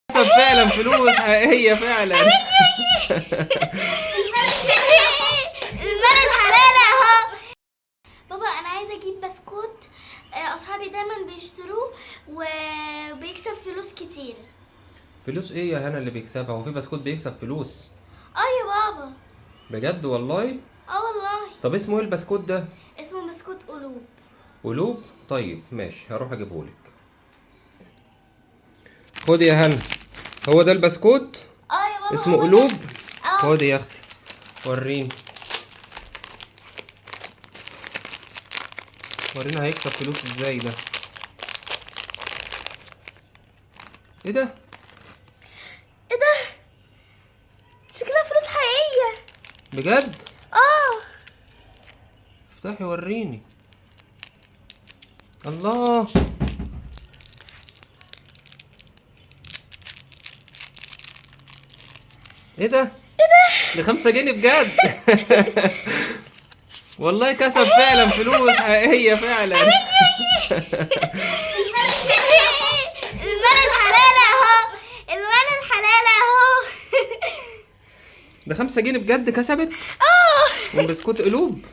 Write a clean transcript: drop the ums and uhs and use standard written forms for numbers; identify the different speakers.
Speaker 1: كسب فعلا فلوس حقيقية فعلا.
Speaker 2: المال الحلال اهو. بابا انا عايزه اجيب بسكوت، اصحابي دايما بيشتروه وبيكسب فلوس كتير.
Speaker 1: فلوس ايه يا هنا اللي بيكسبها؟ هو في بسكوت بيكسب فلوس؟
Speaker 2: اه يا بابا.
Speaker 1: بجد والله؟
Speaker 2: اه والله.
Speaker 1: طب اسمه ايه البسكوت ده؟
Speaker 2: اسمه بسكوت قلوب.
Speaker 1: قلوب؟ طيب ماشي هروح اجيبهولك. خد يا هنا، هو ده البسكوت
Speaker 2: اه يا بابا
Speaker 1: اسمه
Speaker 2: هو ده.
Speaker 1: قلوب.
Speaker 2: اه.
Speaker 1: خد يا اختي وريني، ورينا هيكسب فلوس ازاي ده. ايه ده؟
Speaker 2: ايه ده؟ شكلها فلوس حقيقيه.
Speaker 1: بجد؟
Speaker 2: اه.
Speaker 1: افتحي وريني. الله، ايه ده؟ ده 5 جنيه بجد. والله كسب فعلا فلوس حقيقية فعلا.
Speaker 2: المال الحلال اهو. المال الحلال اهو.
Speaker 1: ده 5 جنيه بجد كسبت
Speaker 2: اه.
Speaker 1: من بسكوت قلوب.